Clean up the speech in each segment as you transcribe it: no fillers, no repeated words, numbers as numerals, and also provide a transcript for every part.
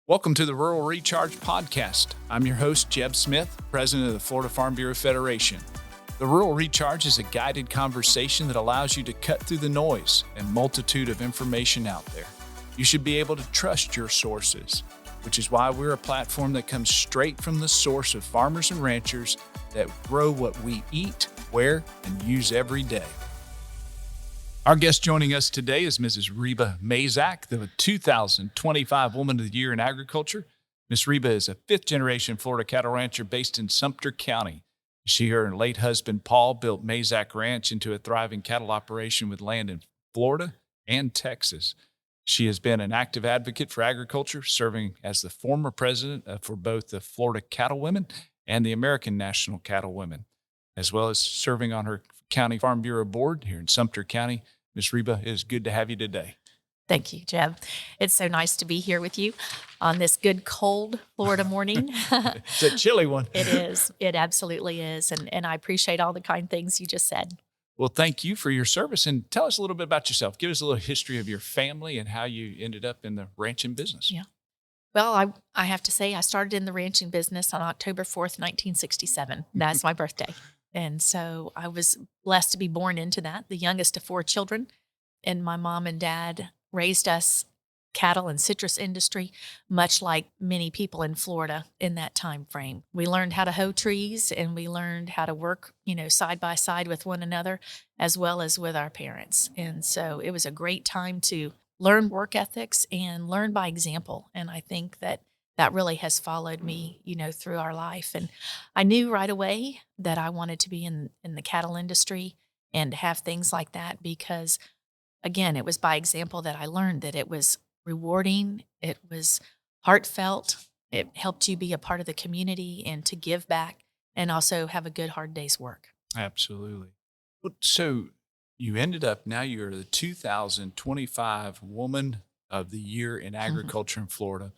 Welcome to the Rural Recharge Podcast. I'm your host, Jeb Smith, president of the Florida Farm Bureau Federation. The Rural Recharge is a guided conversation that allows you to cut through the noise and multitude of information out there. You should be able to trust your sources, which is why we're a platform that comes straight from the source of farmers and ranchers that grow what we eat, wear, and use every day. Our guest joining us today is Mrs. Reba Mazak, the 2025 Woman of the Year in Agriculture. Ms. Reba is a fifth-generation Florida cattle rancher based in Sumter County. She and her late husband, Paul, built Mazak Ranch into a thriving cattle operation with land in Florida and Texas. She has been an active advocate for agriculture, serving as the former president for both the Florida CattleWomen and the American National CattleWomen, as well as serving on her County Farm Bureau board here in Sumter County. Ms. Reba, it is good to have you today. Thank you, Jeb. It's so nice to be here with you on this good, cold Florida morning. It's a chilly one. It is. It absolutely is. And I appreciate all the kind things you just said. Well, thank you for your service. And tell us a little bit about yourself. Give us a little history of your family and how you ended up in the ranching business. Yeah. Well, I have to say I started in the ranching business on October 4th, 1967. That's my birthday. And so I was blessed to be born into that, the youngest of four children. And my mom and dad raised us cattle and citrus industry, much like many people in Florida in that time frame. We learned how to hoe trees, and we learned how to work, side by side with one another, as well as with our parents. And so it was a great time to learn work ethics and learn by example. And I think that really has followed me, through our life. And I knew right away that I wanted to be in the cattle industry and have things like that because, again, it was by example that I learned that it was rewarding, it was heartfelt, it helped you be a part of the community and to give back and also have a good, hard day's work. Absolutely. Well, so you ended up, now you're the 2025 Woman of the Year in Agriculture in Florida.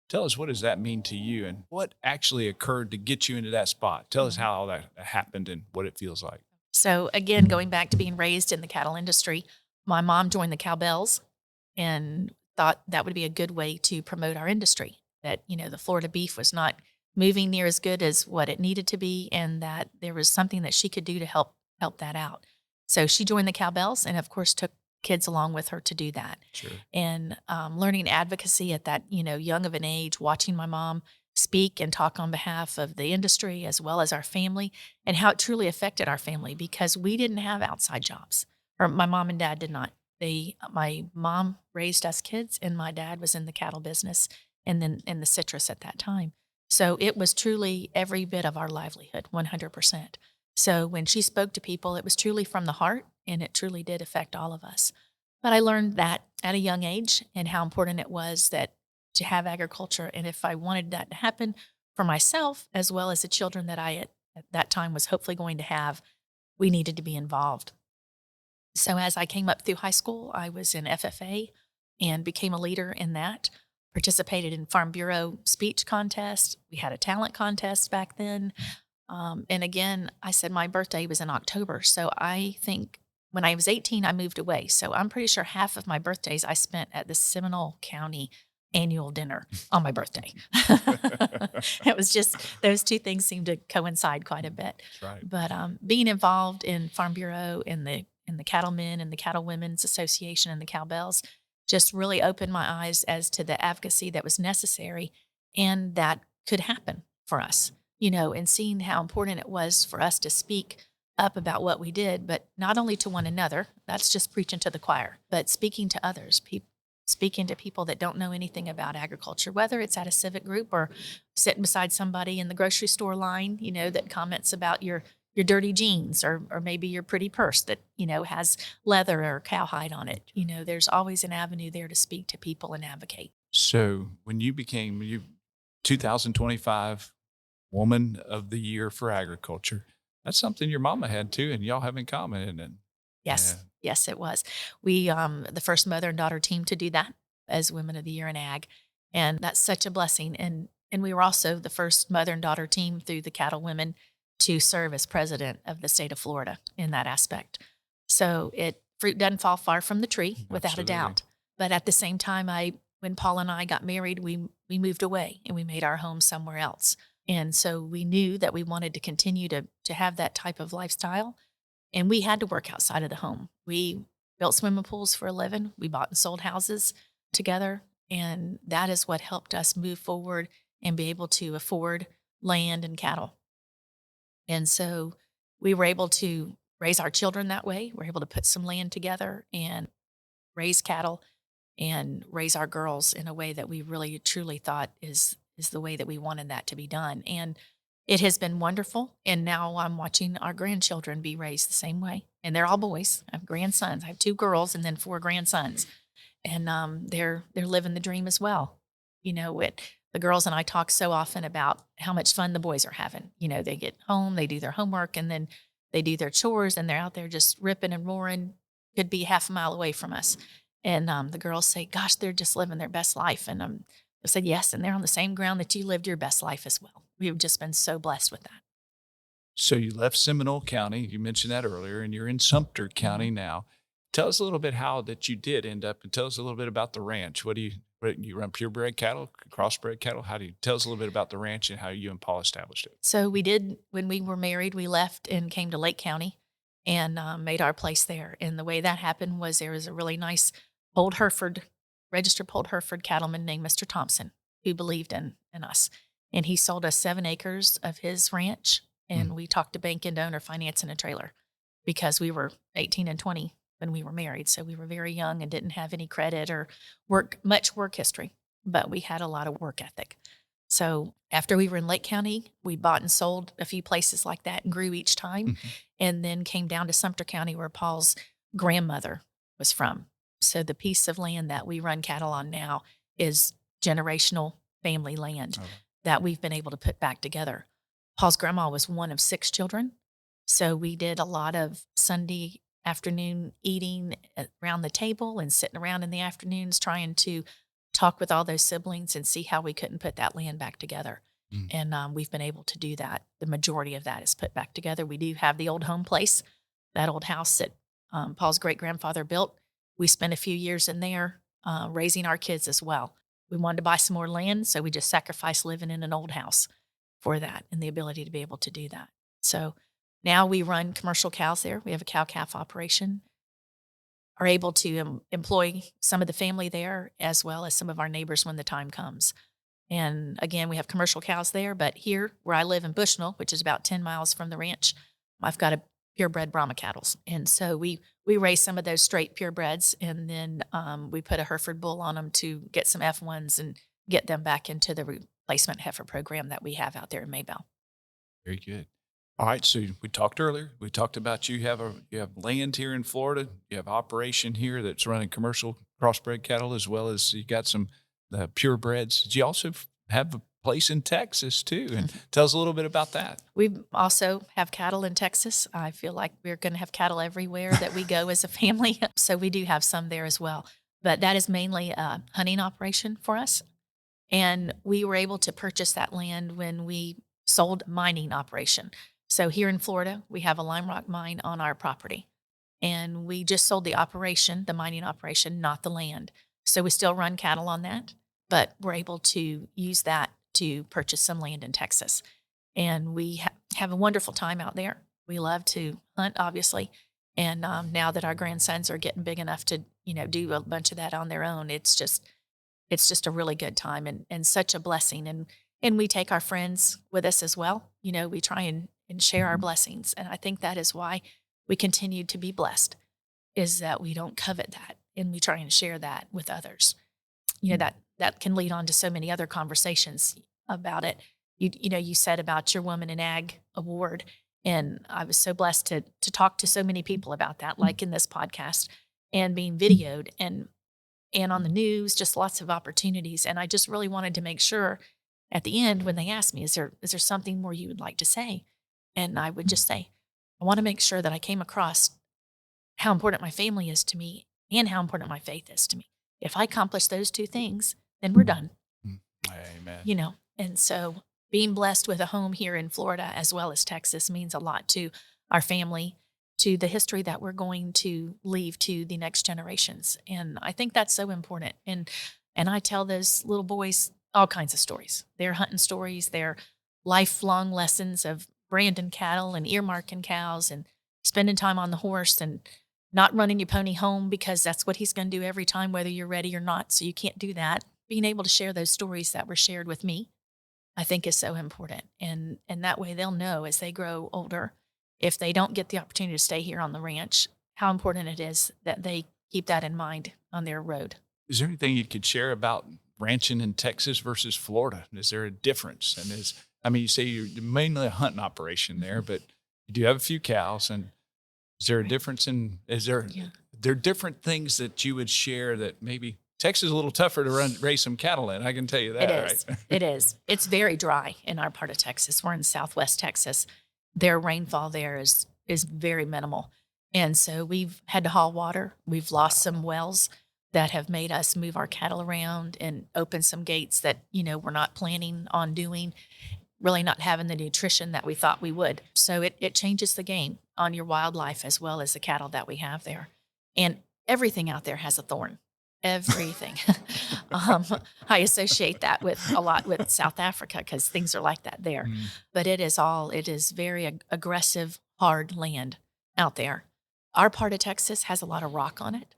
Tell us, what does that mean to you and what actually occurred to get you into that spot? Tell us how all that happened and what it feels like. So again, going back to being raised in the cattle industry, my mom joined the cowbells and thought that would be a good way to promote our industry, that, the Florida beef was not moving near as good as what it needed to be and that there was something that she could do to help that out. So she joined the cowbells and, of course, took kids along with her to do that. Sure. And learning advocacy at that, young of an age, watching my mom speak and talk on behalf of the industry as well as our family and how it truly affected our family because we didn't have outside jobs, or my mom and dad did not. My mom raised us kids and my dad was in the cattle business and then in the citrus at that time. So it was truly every bit of our livelihood, 100%. So when she spoke to people, it was truly from the heart, and it truly did affect all of us. But I learned that at a young age and how important it was that to have agriculture. And if I wanted that to happen for myself, as well as the children that I at that time was hopefully going to have, we needed to be involved. So as I came up through high school, I was in FFA and became a leader in that, participated in Farm Bureau speech contests. We had a talent contest back then. And again, I said my birthday was in October. So I think when I was 18, I moved away. So I'm pretty sure half of my birthdays I spent at the Seminole County annual dinner on my birthday. It was just, those two things seemed to coincide quite a bit. That's right. But being involved in Farm Bureau, in the Cattlemen and the CattleWomen's Association and the cowbells just really opened my eyes as to the advocacy that was necessary and that could happen for us. And seeing how important it was for us to speak up about what we did, but not only to one another, that's just preaching to the choir, but speaking to others, speaking to people that don't know anything about agriculture, whether it's at a civic group or sitting beside somebody in the grocery store line, that comments about your dirty jeans or maybe your pretty purse that, has leather or cowhide on it. There's always an avenue there to speak to people and advocate. So when you became 2025 Woman of the Year for Agriculture, that's something your mama had too, and y'all have in common, isn't it? Yes. Yeah. Yes, it was. We, the first mother and daughter team to do that as Women of the Year in Ag. And that's such a blessing. And we were also the first mother and daughter team through the CattleWomen to serve as president of the state of Florida in that aspect. So fruit doesn't fall far from the tree, without Absolutely. a doubt. But at the same time, I when Paul and I got married, we moved away and we made our home somewhere else. And so we knew that we wanted to continue to have that type of lifestyle. And we had to work outside of the home. We built swimming pools for a living. We bought and sold houses together. And that is what helped us move forward and be able to afford land and cattle. And so we were able to raise our children that way. We're able to put some land together and raise cattle and raise our girls in a way that we really truly thought is the way that we wanted that to be done. And it has been wonderful. And now I'm watching our grandchildren be raised the same way. And they're all boys. I have grandsons. I have 2 girls and then 4 grandsons. And they're living the dream as well. The girls and I talk so often about how much fun the boys are having. They get home, they do their homework, and then they do their chores, and they're out there just ripping and roaring. Could be half a mile away from us. And the girls say, "Gosh, they're just living their best life." And I said, "Yes, and they're on the same ground that you lived your best life as well." We've just been so blessed with that. So you left Seminole County, you mentioned that earlier, and you're in Sumter County now. Tell us a little bit how that you did end up, and tell us a little bit about the ranch. What you run purebred cattle, crossbred cattle? How do you tell us a little bit about the ranch and how you and Paul established it? So we did, when we were married, we left and came to Lake County and made our place there. And the way that happened was there was a really nice registered Old Hereford cattleman named Mr. Thompson who believed in us. And he sold us 7 acres of his ranch. And we talked to bank and owner financing a trailer because we were 18 and 20 when we were married. So we were very young and didn't have any credit or much work history, but we had a lot of work ethic. So after we were in Lake County, we bought and sold a few places like that and grew each time, and then came down to Sumter County where Paul's grandmother was from. So the piece of land that we run cattle on now is generational family land that we've been able to put back together. Paul's grandma was one of 6 children. So we did a lot of Sunday afternoon eating around the table and sitting around in the afternoons trying to talk with all those siblings and see how we couldn't put that land back together. And we've been able to do that. The majority of that is put back together. We do have the old home place, that old house that Paul's great-grandfather built. We spent a few years in there raising our kids as well. We wanted to buy some more land, so we just sacrificed living in an old house for that and the ability to be able to do that. So now we run commercial cows there. We have a cow-calf operation, are able to employ some of the family there as well as some of our neighbors when the time comes. And again, we have commercial cows there, but here where I live in Bushnell, which is about 10 miles from the ranch, I've got a purebred Brahma cattle. And so we raise some of those straight purebreds, and then we put a Hereford bull on them to get some F1s and get them back into the replacement heifer program that we have out there in Maybell. Very good. All right, so we talked earlier. We talked about you have land here in Florida. You have operation here that's running commercial crossbred cattle, as well as you got some purebreds. Did you also have a place in Texas too? And tell us a little bit about that. We also have cattle in Texas. I feel like we're going to have cattle everywhere that we go as a family. So we do have some there as well. But that is mainly a hunting operation for us. And we were able to purchase that land when we sold mining operation. So here in Florida, we have a lime rock mine on our property. And we just sold the operation, the mining operation, not the land. So we still run cattle on that, but we're able to use that to purchase some land in Texas. And we have a wonderful time out there. We love to hunt, obviously. And now that our grandsons are getting big enough to, do a bunch of that on their own, it's just a really good time and such a blessing. And we take our friends with us as well. We try and share our blessings. And I think that is why we continue to be blessed, is that we don't covet that and we try and share that with others. That can lead on to so many other conversations about it. You said about your Woman in Ag award, and I was so blessed to talk to so many people about that, like in this podcast, and being videoed and on the news, just lots of opportunities. And I just really wanted to make sure at the end when they asked me, is there something more you would like to say? And I would just say, I want to make sure that I came across how important my family is to me and how important my faith is to me. If I accomplish those 2 things, then we're done. Amen. And so being blessed with a home here in Florida as well as Texas means a lot to our family, to the history that we're going to leave to the next generations. And I think that's so important. And And I tell those little boys all kinds of stories. They're hunting stories, they're lifelong lessons of branding cattle and earmarking cows and spending time on the horse and not running your pony home because that's what he's going to do every time, whether you're ready or not. So you can't do that. Being able to share those stories that were shared with me, I think is so important. And that way they'll know as they grow older, if they don't get the opportunity to stay here on the ranch, how important it is that they keep that in mind on their road. Is there anything you could share about ranching in Texas versus Florida? Is there a difference? And you say you're mainly a hunting operation there, but you do have a few cows. And is there a difference there are different things that you would share that maybe Texas is a little tougher to raise some cattle in? I can tell you that. It is. Right? It is. It's very dry in our part of Texas. We're in Southwest Texas. Their rainfall there is very minimal. And so we've had to haul water. We've lost some wells that have made us move our cattle around and open some gates that, we're not planning on doing, really not having the nutrition that we thought we would. So it changes the game on your wildlife as well as the cattle that we have there. And everything out there has a thorn. Everything. I associate that a lot with South Africa because things are like that there. But it is very aggressive, hard land out there. Our part of Texas has a lot of rock on it.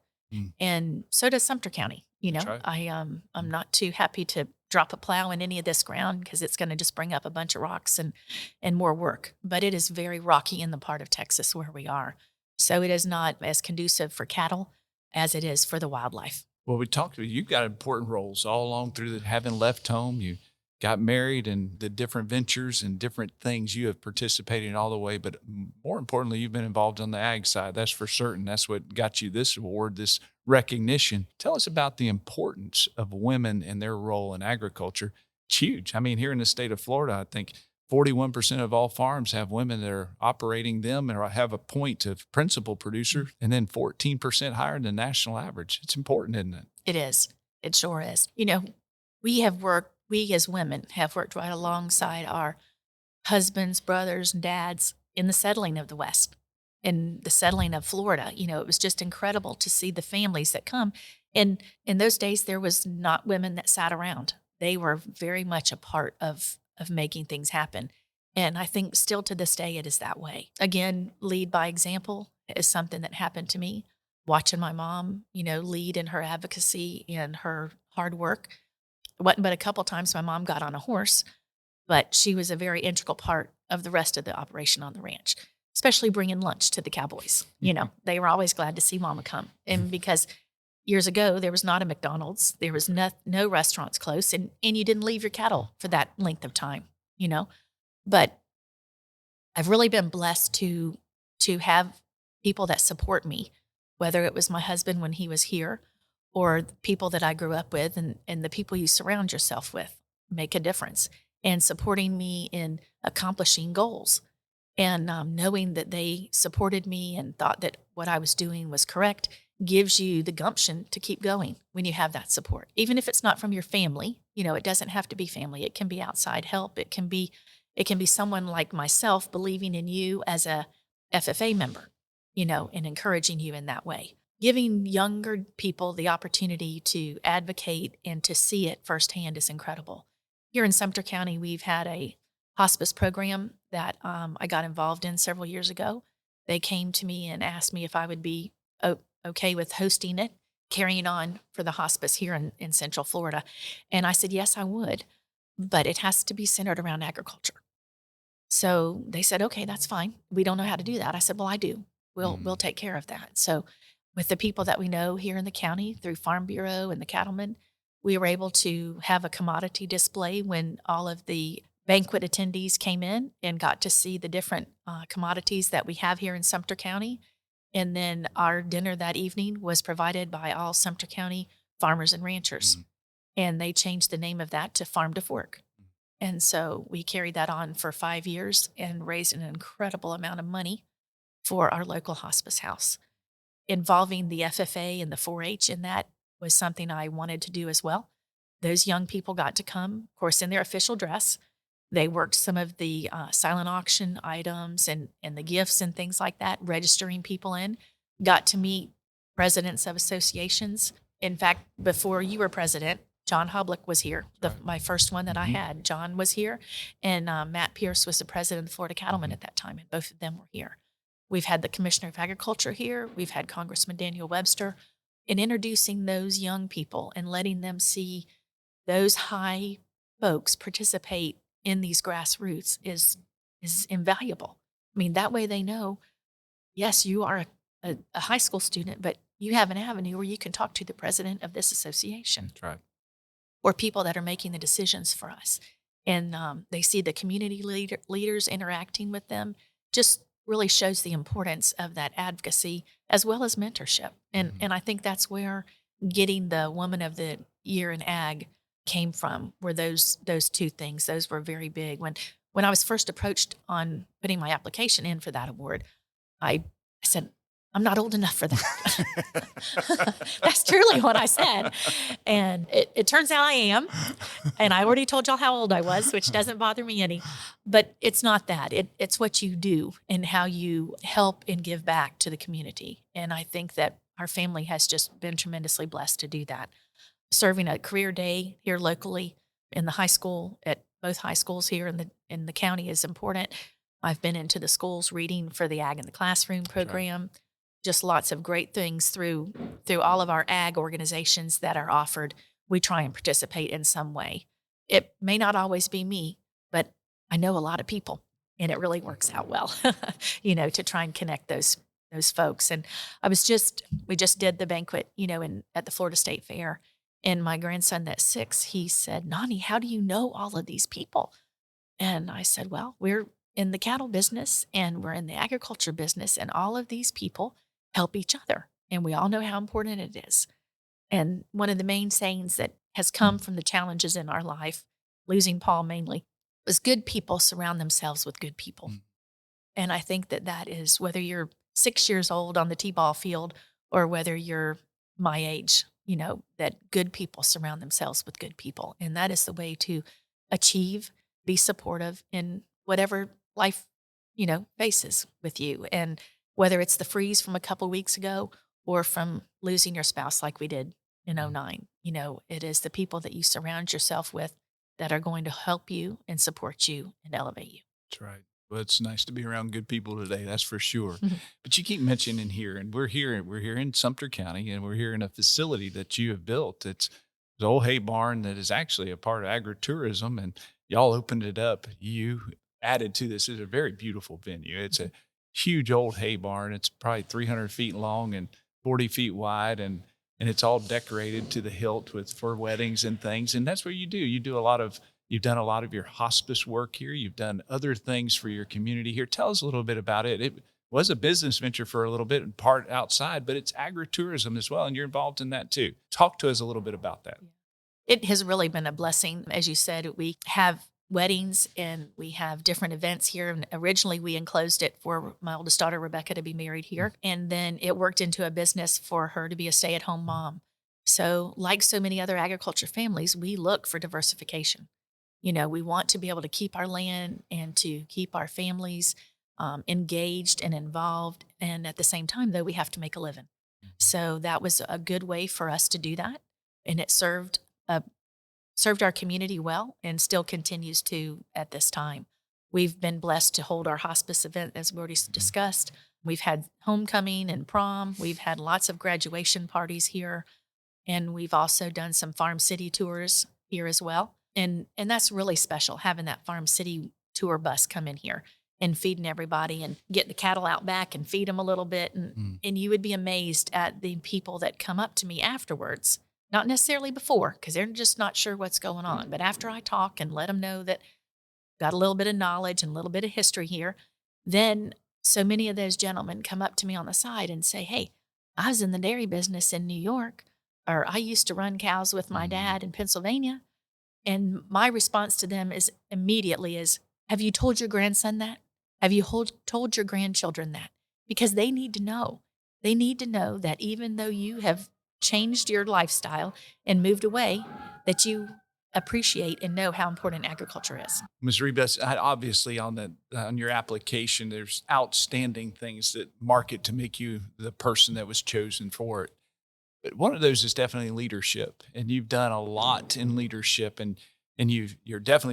And so does Sumter County. Right. I'm not too happy to drop a plow in any of this ground because it's going to just bring up a bunch of rocks and more work. But it is very rocky in the part of Texas where we are. So it is not as conducive for cattle as it is for the wildlife. Well, we talked about you've got important roles all along through having left home. You got married and the different ventures and different things you have participated in all the way. But more importantly, you've been involved on the ag side. That's for certain. That's what got you this award, this recognition. Tell us about the importance of women and their role in agriculture. It's huge. Here in the state of Florida, I think 41% of all farms have women that are operating them or have a point of principal producer, and then 14% higher than the national average. It's important, isn't it? It is. It sure is. We as women have worked right alongside our husbands, brothers, and dads in the settling of the West, in the settling of Florida. It was just incredible to see the families that come. And in those days, there was not women that sat around. They were very much a part of making things happen. And I think still to this day, it is that way. Again, lead by example is something that happened to me. Watching my mom, lead in her advocacy and her hard work. It wasn't but a couple times my mom got on a horse, but she was a very integral part of the rest of the operation on the ranch, especially bringing lunch to the cowboys. They were always glad to see Mama come. And because years ago, there was not a McDonald's, there was no restaurants close, and you didn't leave your cattle for that length of time, But I've really been blessed to have people that support me, whether it was my husband when he was here or people that I grew up with, and the people you surround yourself with make a difference. And supporting me in accomplishing goals and knowing that they supported me and thought that what I was doing was correct gives you the gumption to keep going when you have that support. Even if it's not from your family, it doesn't have to be family. It can be outside help. It can be someone like myself believing in you as a FFA member, and encouraging you in that way. Giving younger people the opportunity to advocate and to see it firsthand is incredible. Here in Sumter County, we've had a hospice program that I got involved in several years ago. They came to me and asked me if I would be okay with hosting it, carrying on for the hospice here in Central Florida. And I said, yes, I would, but it has to be centered around agriculture. So they said, okay, that's fine. We don't know how to do that. I said, well, I do. We'll take care of that. So with the people that we know here in the county through Farm Bureau and the cattlemen, we were able to have a commodity display when all of the banquet attendees came in and got to see the different commodities that we have here in Sumter County. And then our dinner that evening was provided by all Sumter County farmers and ranchers. And they changed the name of that to Farm to Fork. And so we carried that on for 5 years and raised an incredible amount of money for our local hospice house. Involving the FFA and the 4-H in that was something I wanted to do as well. Those young people got to come, of course, in their official dress. They worked some of the silent auction items and the gifts and things like that, registering people in, got to meet presidents of associations. In fact, before you were president, John Hublick was here. Right. My first one that I Mhm. had, John was here, and Matt Pierce was the president of the Florida CattleWomen Mhm. at that time, and both of them were here. We've had the Commissioner of Agriculture here. We've had Congressman Daniel Webster. And introducing those young people and letting them see those high folks participate in these grassroots is invaluable. I mean, that way they know, yes, you are a high school student, but you have an avenue where you can talk to the president of this association That's right. or people that are making the decisions for us. And they see the community leaders interacting with them, just really shows the importance of that advocacy as well as mentorship. And Mhm. and I think that's where getting the Woman of the Year in Ag came from. Were those two things? Those were very big. When I was first approached on putting my application in for that award, I said, I'm not old enough for that. That's truly what I said. And it turns out I am. And I already told y'all how old I was, which doesn't bother me any. But it's not that. It's what you do and how you help and give back to the community. And I think that our family has just been tremendously blessed to do that. Serving a career day here locally in the high school, at both high schools here in the county is important. I've been into the schools reading for the Ag in the Classroom That's right. program. Just lots of great things through all of our ag organizations that are offered. We try and participate in some way. It may not always be me, but I know a lot of people, and it really works out well, to try and connect those folks. And we just did the banquet, at the Florida State Fair, and my grandson that's 6, he said, "Nani, how do you know all of these people?" And I said, "Well, we're in the cattle business and we're in the agriculture business, and all of these people help each other. And we all know how important it is." And one of the main sayings that has come from the challenges in our life, losing Paul mainly, was good people surround themselves with good people. Mm. And I think that that is whether you're 6 years old on the T-ball field or whether you're my age, that good people surround themselves with good people. And that is the way to achieve, be supportive in whatever life, faces with you. And whether it's the freeze from a couple weeks ago or from losing your spouse like we did in Mm. '09, it is the people that you surround yourself with that are going to help you and support you and elevate you. That's right. Well, it's nice to be around good people today, that's for sure. But you keep mentioning here, and we're here in Sumter County, and we're here in a facility that you have built. It's the old hay barn that is actually a part of agritourism, and y'all opened it up. You added to this. It's a very beautiful venue. It's a huge old hay barn. It's probably 300 feet long and 40 feet wide, and it's all decorated to the hilt for weddings and things. And that's what you do. You've done a lot of your hospice work here. You've done other things for your community here. Tell us a little bit about it. It was a business venture for a little bit and part outside, but it's agritourism as well, and you're involved in that too. Talk to us a little bit about that. It has really been a blessing. As you said, we have weddings and we have different events here. And originally, we enclosed it for my oldest daughter, Rebecca, to be married here. And then it worked into a business for her to be a stay at home mom. So, like so many other agriculture families, we look for diversification. We want to be able to keep our land and to keep our families engaged and involved. And at the same time, though, we have to make a living. So that was a good way for us to do that. And it uh, served our community well and still continues to at this time. We've been blessed to hold our hospice event, as we already discussed. We've had homecoming and prom. We've had lots of graduation parties here. And we've also done some farm city tours here as well. And that's really special, having that farm city tour bus come in here and feeding everybody and getting the cattle out back and feed them a little bit. And you would be amazed at the people that come up to me afterwards, not necessarily before, because they're just not sure what's going on. But after I talk and let them know that got a little bit of knowledge and a little bit of history here, then so many of those gentlemen come up to me on the side and say, "Hey, I was in the dairy business in New York, or I used to run cows with my dad in Pennsylvania." And my response to them is immediately is, "Have you told your grandson that? Have you told your grandchildren that?" Because they need to know. They need to know that even though you have changed your lifestyle and moved away, that you appreciate and know how important agriculture is. Ms. Reba, obviously on your application, there's outstanding things that mark it to make you the person that was chosen for it. But one of those is definitely leadership, and you've done a lot in leadership, and you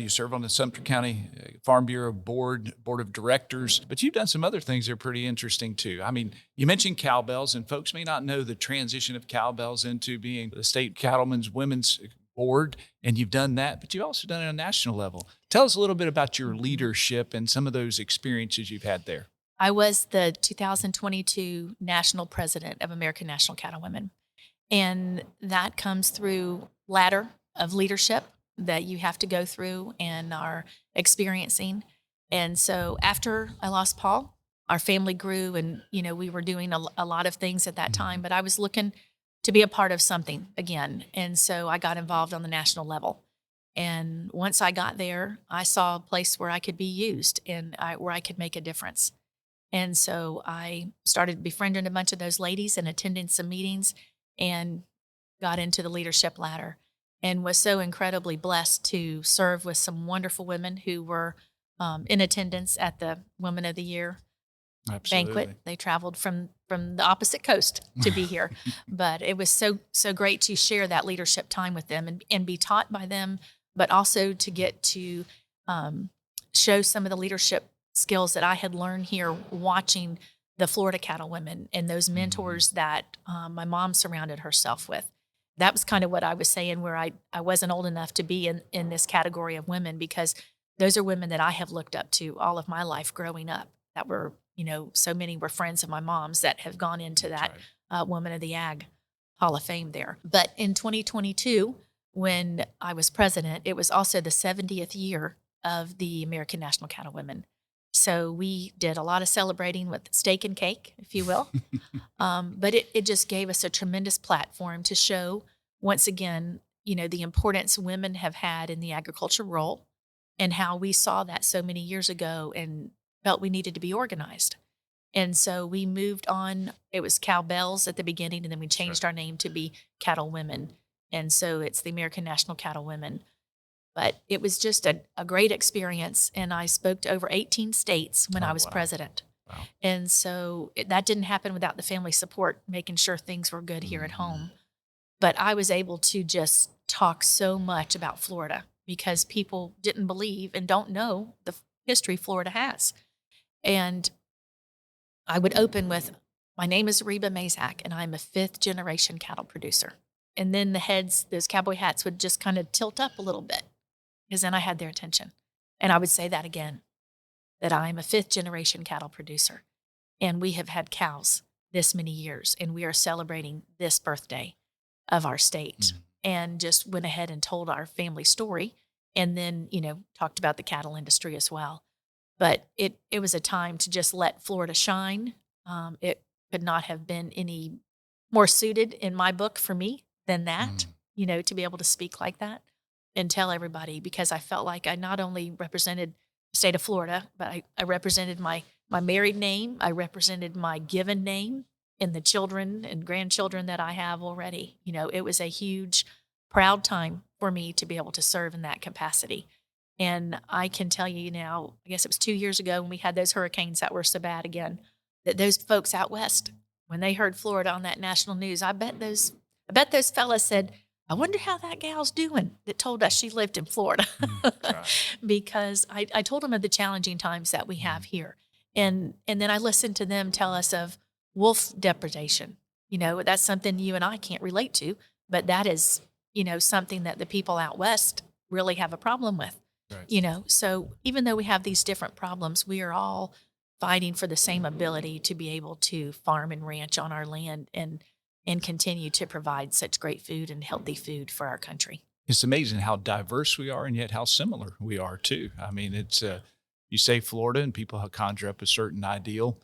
serve on the Sumter County Farm Bureau board of directors, but you've done some other things that are pretty interesting too. I mean, you mentioned cowbells, and folks may not know the transition of cowbells into being the state cattlemen's women's board, and you've done that, but you've also done it on a national level. Tell us a little bit about your leadership and some of those experiences you've had there. I was the 2022 national president of American National CattleWomen. And that comes through ladder of leadership that you have to go through and are experiencing. And so after I lost Paul, our family grew, and we were doing a lot of things at that time, but I was looking to be a part of something again. And so I got involved on the national level. And once I got there, I saw a place where I could be used and where I could make a difference. And so I started befriending a bunch of those ladies and attending some meetings and got into the leadership ladder, and was so incredibly blessed to serve with some wonderful women who were in attendance at the Women of the Year banquet. They traveled from the opposite coast to be here, but it was so great to share that leadership time with them and be taught by them, but also to get to show some of the leadership skills that I had learned here watching the Florida CattleWomen and those mentors that my mom surrounded herself with. That was kind of what I was saying, where I wasn't old enough to be in this category of women, because those are women that I have looked up to all of my life growing up, that were, so many were friends of my mom's that have gone into that Woman of the Ag Hall of Fame there. But in 2022, when I was president, it was also the 70th year of the American National CattleWomen. So we did a lot of celebrating with steak and cake, if you will. But it just gave us a tremendous platform to show, once again, the importance women have had in the agriculture role, and how we saw that so many years ago and felt we needed to be organized. And so we moved on. It was Cowbells at the beginning, and then we changed our name to be CattleWomen. And so it's the American National CattleWomen. But it was just a great experience, and I spoke to over 18 states when I was president. Wow. And so that didn't happen without the family support, making sure things were good here at home. But I was able to just talk so much about Florida, because people didn't believe and don't know the history Florida has. And I would open with, my name is Reba Mazak, and I'm a 5th-generation cattle producer. And then the heads, those cowboy hats, would just kind of tilt up a little bit, because then I had their attention. And I would say that again, that I'm a 5th-generation cattle producer, and we have had cows this many years, and we are celebrating this birthday of our state. And just went ahead and told our family story, and then, talked about the cattle industry as well. But it was a time to just let Florida shine. It could not have been any more suited in my book for me than that, to be able to speak like that and tell everybody, because I felt like I not only represented the state of Florida, but I represented my married name, I represented my given name, and the children and grandchildren that I have already. It was a huge, proud time for me to be able to serve in that capacity. And I can tell you now, I guess it was 2 years ago when we had those hurricanes that were so bad again, that those folks out west, when they heard Florida on that national news, I bet those fellas said, I wonder how that gal's doing that told us she lived in Florida. Because I told them of the challenging times that we have here. And then I listened to them tell us of wolf depredation. That's something you and I can't relate to, but that is, something that the people out west really have a problem with. Right. So even though we have these different problems, we are all fighting for the same ability to be able to farm and ranch on our land and continue to provide such great food and healthy food for our country. It's amazing how diverse we are, and yet how similar we are too. I mean, it's you say Florida and people conjure up a certain ideal,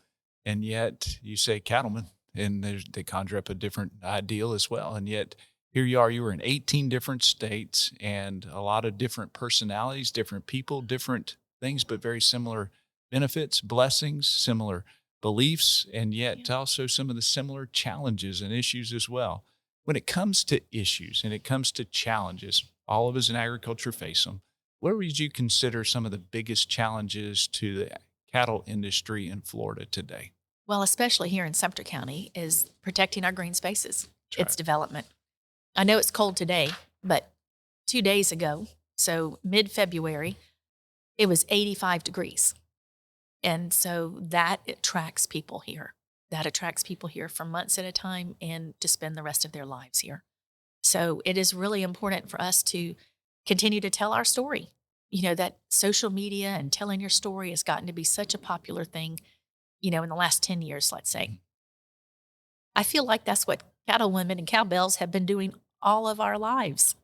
and yet you say cattlemen and they conjure up a different ideal as well. And yet here you are, you were in 18 different states and a lot of different personalities, different people, different things, but very similar benefits, blessings, similar beliefs, and yet also some of the similar challenges and issues as well. When it comes to issues and it comes to challenges, all of us in agriculture face them. What would you consider some of the biggest challenges to the cattle industry in Florida today? Well, especially here in Sumter County, is protecting our green spaces. It's development. I know it's cold today, but 2 days ago, so mid-February, it was 85 degrees. And so that attracts people here. That attracts people here for months at a time and to spend the rest of their lives here. So it is really important for us to continue to tell our story. That social media and telling your story has gotten to be such a popular thing, in the last 10 years, let's say. I feel like that's what CattleWomen and cowbells have been doing all of our lives,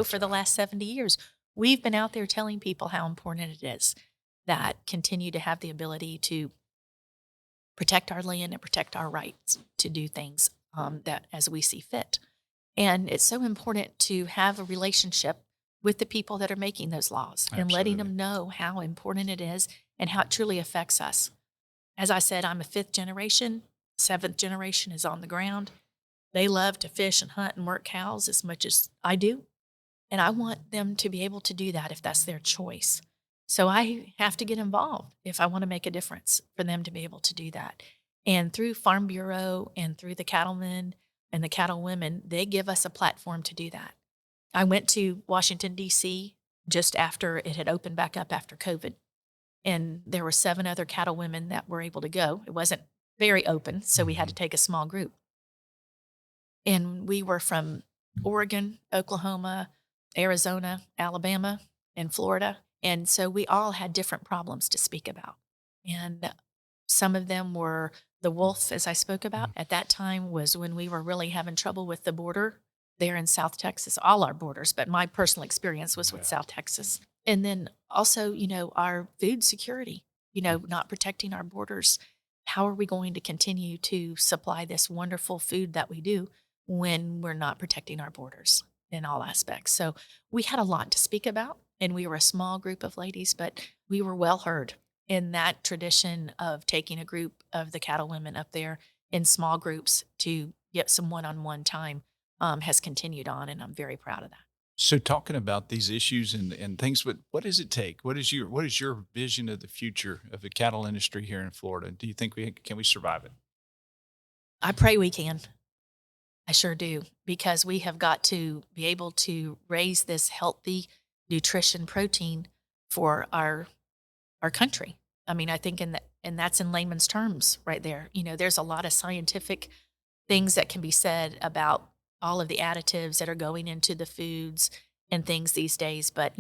for the last 70 years. We've been out there telling people how important it is that continue to have the ability to protect our land and protect our rights to do things that as we see fit. And it's so important to have a relationship with the people that are making those laws and letting them know how important it is and how it truly affects us. As I said, I'm a 5th generation. 7th generation is on the ground. They love to fish and hunt and work cows as much as I do. And I want them to be able to do that if that's their choice. So I have to get involved if I want to make a difference for them to be able to do that. And through Farm Bureau and through the cattlemen and the CattleWomen, they give us a platform to do that. I went to Washington, D.C. just after it had opened back up after COVID. And there were 7 other CattleWomen that were able to go. It wasn't very open, so we had to take a small group. And we were from Oregon, Oklahoma, Arizona, Alabama, and Florida. And so we all had different problems to speak about. And some of them were the wolf, as I spoke about. At that time was when we were really having trouble with the border there in South Texas, all our borders, but my personal experience was with South Texas. And then also, our food security, not protecting our borders. How are we going to continue to supply this wonderful food that we do when we're not protecting our borders in all aspects? So we had a lot to speak about, and we were a small group of ladies, but we were well heard. In that tradition of taking a group of the CattleWomen up there in small groups to get some one-on-one time has continued on, and I'm very proud of that. So talking about these issues and things, what does it take? What is your vision of the future of the cattle industry here in Florida? Do you think can we survive it? I pray we can. I sure do, because we have got to be able to raise this healthy nutrition protein for our country. I mean, I think and that's in layman's terms right there. There's a lot of scientific things that can be said about all of the additives that are going into the foods and things these days. But,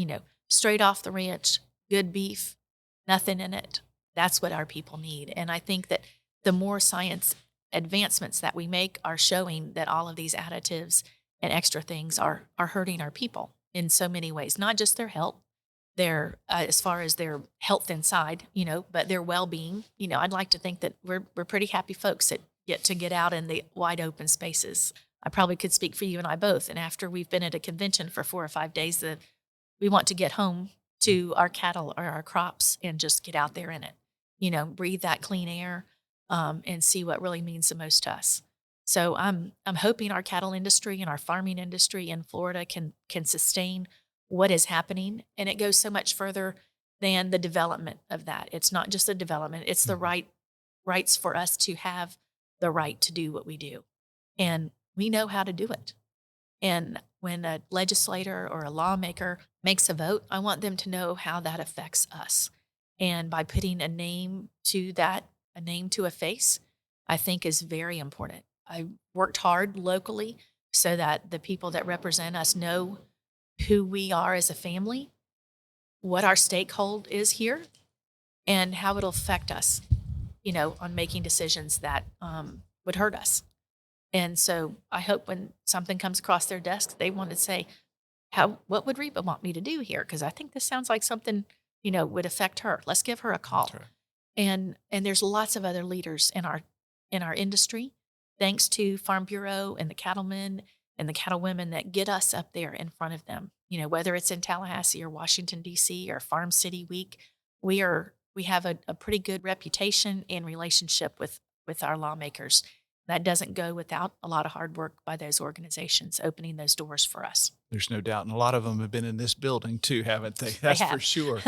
straight off the ranch, good beef, nothing in it. That's what our people need. And I think that the more science advancements that we make are showing that all of these additives and extra things are hurting our people in so many ways, not just their health, their as far as their health inside, but their well-being. I'd like to think that we're pretty happy folks that get out in the wide open spaces. I probably could speak for you and I both. And after we've been at a convention for 4 or 5 days, we want to get home to our cattle or our crops and just get out there in it, breathe that clean air and see what really means the most to us. So I'm hoping our cattle industry and our farming industry in Florida can sustain what is happening. And it goes so much further than the development of that. It's not just the development, it's the rights for us to have the right to do what we do. And we know how to do it. And when a legislator or a lawmaker makes a vote, I want them to know how that affects us. And by putting a name to that, a name to a face, I think is very important. I worked hard locally so that the people that represent us know who we are as a family, what our stakehold is here, and how it'll affect us, on making decisions that would hurt us. And so I hope when something comes across their desk, they want to say, what would Reba want me to do here? Because I think this sounds like something, would affect her. Let's give her a call. That's right. And there's lots of other leaders in our industry, thanks to Farm Bureau and the cattlemen and the CattleWomen that get us up there in front of them. Whether it's in Tallahassee or Washington, D.C. or Farm City Week, we have a pretty good reputation and relationship with our lawmakers. That doesn't go without a lot of hard work by those organizations opening those doors for us. There's no doubt. And a lot of them have been in this building too, haven't they? That's for sure.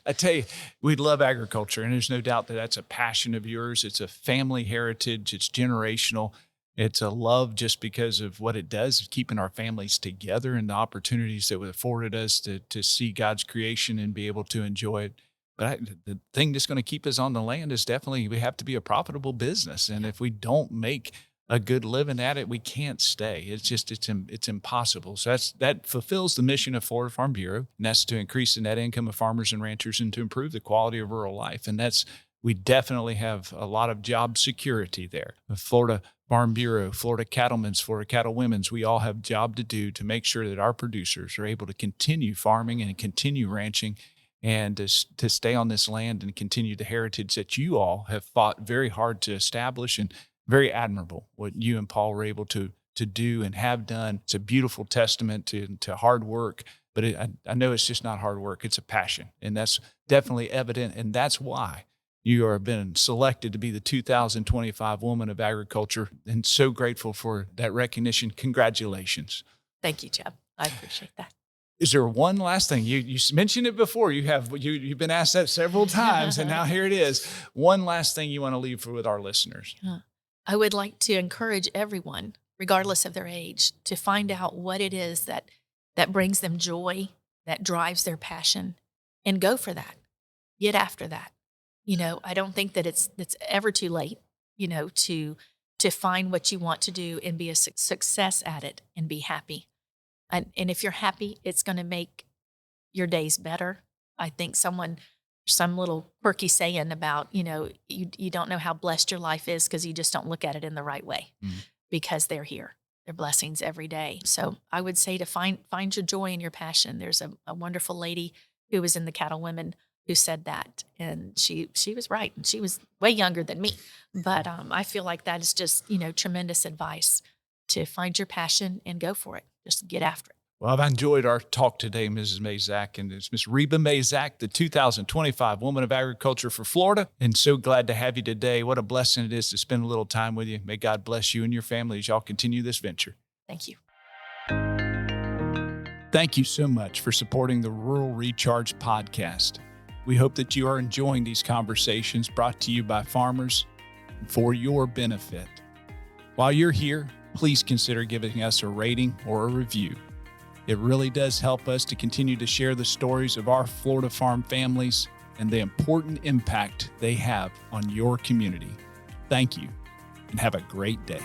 I tell you, we love agriculture, and there's no doubt that that's a passion of yours. It's a family heritage. It's generational. It's a love just because of what it does, keeping our families together and the opportunities that it afforded us to see God's creation and be able to enjoy it. But the thing that's going to keep us on the land is definitely we have to be a profitable business. And if we don't make a good living at it, we can't stay. It's impossible. So that fulfills the mission of Florida Farm Bureau, and that's to increase the net income of farmers and ranchers and to improve the quality of rural life. And we definitely have a lot of job security there. The Florida Farm Bureau, Florida CattleWomen, Florida CattleWomen, we all have job to do to make sure that our producers are able to continue farming and continue ranching and to stay on this land and continue the heritage that you all have fought very hard to establish, and very admirable what you and Paul were able to do and have done. It's a beautiful testament to hard work, but I know it's just not hard work. It's a passion, and that's definitely evident, and that's why you are been selected to be the 2025 Woman of Agriculture, and so grateful for that recognition. Congratulations. Thank you, Jeb. I appreciate that. Is there one last thing? You mentioned it before. You've been asked that several times, and now here it is. One last thing you want to leave with our listeners? I would like to encourage everyone, regardless of their age, to find out what it is that brings them joy, that drives their passion, and go for that. Get after that. I don't think that it's ever too late, to find what you want to do and be a success at it and be happy. And if you're happy, it's going to make your days better. I think some little quirky saying about, you don't know how blessed your life is because you just don't look at it in the right way, because they're here. They're blessings every day. So I would say to find your joy and your passion. There's a wonderful lady who was in the CattleWomen who said that, and she was right, and she was way younger than me. But I feel like that is just, tremendous advice to find your passion and go for it. Just get after it. Well, I've enjoyed our talk today, Mrs. Mazak, and it's Miss Reba Mazak, the 2025 Woman of Agriculture for Florida, and so glad to have you today. What a blessing it is to spend a little time with you. May God bless you and your family as y'all continue this venture. Thank you. Thank you so much for supporting the Rural Recharge podcast. We hope that you are enjoying these conversations brought to you by farmers for your benefit. While you're here, please consider giving us a rating or a review. It really does help us to continue to share the stories of our Florida farm families and the important impact they have on your community. Thank you, and have a great day.